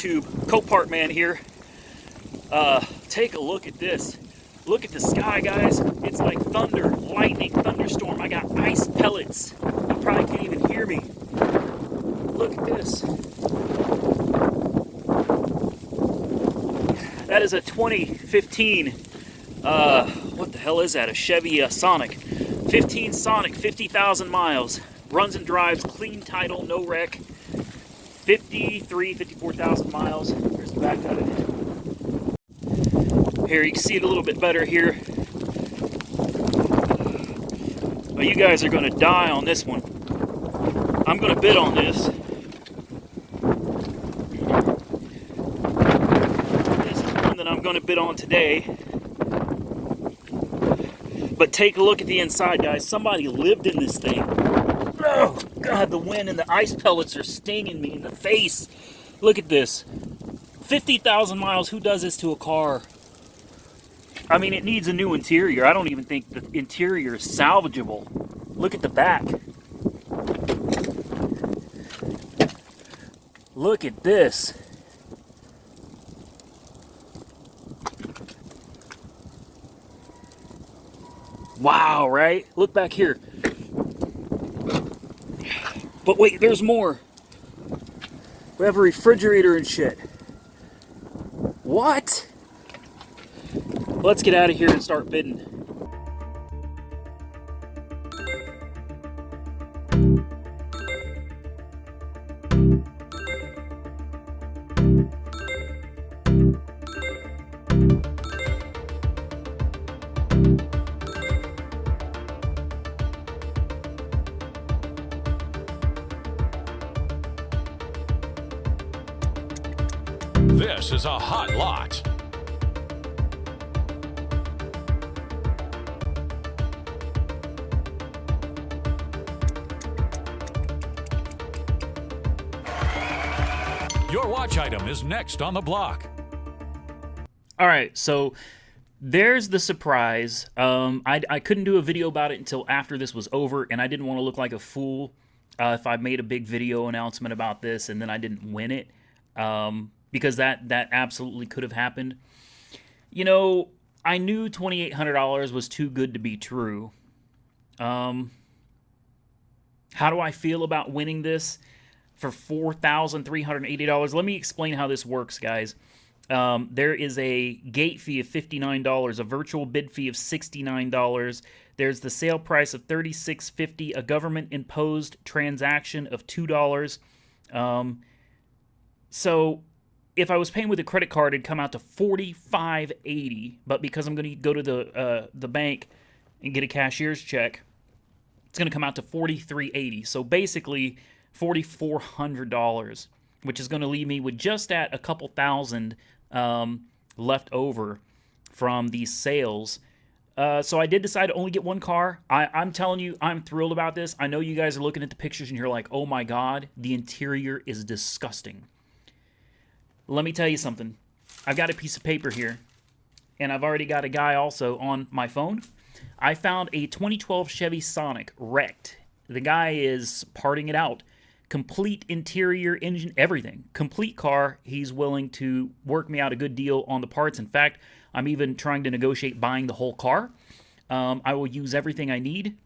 YouTube, Copart man here. Take a look at this. Look at the sky, guys. It's like thunder, lightning, thunderstorm. I got ice pellets. You probably can't even hear me. Look at this. That is a 2015, what the hell is that? A Chevy Sonic. 15 Sonic, 50,000 miles. Runs and drives, clean title, no wreck. 54,000 miles. Here's the back of it. Here, you can see it a little bit better here. Well, you guys are going to die on this one. I'm going to bid on this. This is one that I'm going to bid on today. But take a look at the inside, guys. Somebody lived in this thing. Oh, God, the wind and the ice pellets are stinging me in the face. Look at this. 50,000 miles. Who does this to a car? I mean, it needs a new interior. I don't even think the interior is salvageable. Look at the back. Look at this. Wow, right? Look back here. But wait, there's more. We have a refrigerator and shit. What? Let's get out of here and start bidding. This is a hot lot. Your watch item is next on the block. All right, so there's the surprise. I couldn't do a video about it until after this was over, and I didn't want to look like a fool if I made a big video announcement about this and then I didn't win it, because that absolutely could have happened. You know, I knew $2,800 was too good to be true. How do I feel about winning this for $4,380? Let me explain how this works, guys. There is a gate fee of $59, a virtual bid fee of $69. There's the sale price of $36.50, a government-imposed transaction of $2. So if I was paying with a credit card, it'd come out to $45.80. But because I'm going to go to the bank and get a cashier's check, it's going to come out to $43.80. So basically $4,400, which is going to leave me with just at a couple thousand left over from these sales. So I did decide to only get one car. I'm telling you, I'm thrilled about this. I know you guys are looking at the pictures and you're like, oh my God, the interior is disgusting. Let me tell you something. I've got a piece of paper here, and I've already got a guy also on my phone. I found a 2012 Chevy Sonic wrecked. The guy is parting it out. Complete interior, engine, everything. Complete car. He's willing to work me out a good deal on the parts. In fact, I'm even trying to negotiate buying the whole car. I will use everything I need,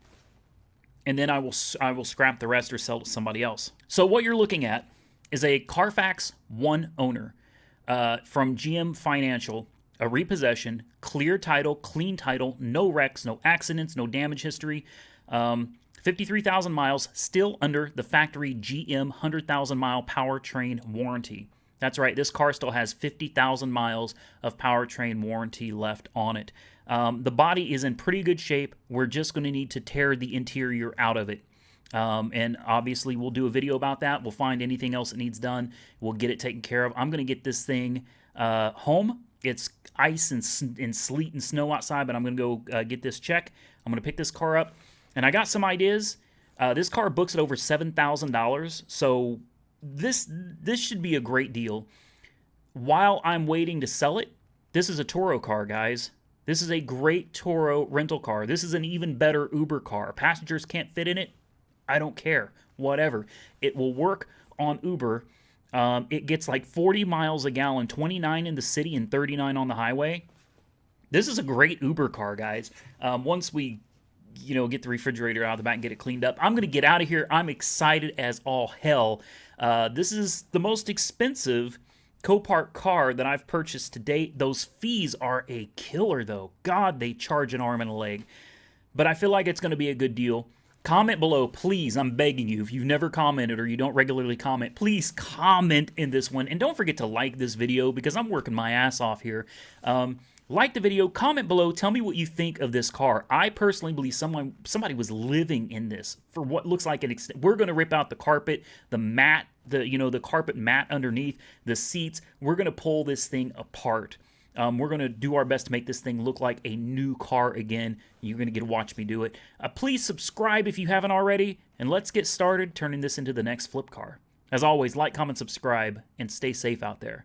and then I will scrap the rest or sell to somebody else. So what you're looking at is a Carfax One owner from GM Financial, a repossession, clear title, clean title, no wrecks, no accidents, no damage history, 53,000 miles, still under the factory GM 100,000 mile powertrain warranty. That's right, this car still has 50,000 miles of powertrain warranty left on it. The body is in pretty good shape. We're just going to need to tear the interior out of it. And obviously we'll do a video about that. We'll find anything else that needs done. We'll get it taken care of. I'm going to get this thing home. It's ice and sleet and snow outside, but I'm going to go get this check. I'm going to pick this car up. And I got some ideas. This car books at over $7,000, so this should be a great deal. While I'm waiting to sell it, this is a Toro car, guys. This is a great Toro rental car. This is an even better Uber car. Passengers can't fit in it. I don't care. Whatever. It will work on Uber. It gets like 40 miles a gallon, 29 in the city and 39 on the highway. This is a great Uber car, guys. Once we, get the refrigerator out of the back and get it cleaned up, I'm going to get out of here. I'm excited as all hell. This is the most expensive Copart car that I've purchased to date. Those fees are a killer, though. God, they charge an arm and a leg. But I feel like it's going to be a good deal. Comment below, please. I'm begging you. If you've never commented or you don't regularly comment, please comment in this one. And don't forget to like this video because I'm working my ass off here. Like the video, comment below, tell me what you think of this car. I personally believe somebody was living in this for what looks like an extent. We're going to rip out the carpet, the mat, the carpet mat underneath, the seats. We're going to pull this thing apart. We're going to do our best to make this thing look like a new car again. You're going to get to watch me do it. Please subscribe if you haven't already, and let's get started turning this into the next flip car. As always, like, comment, subscribe, and stay safe out there.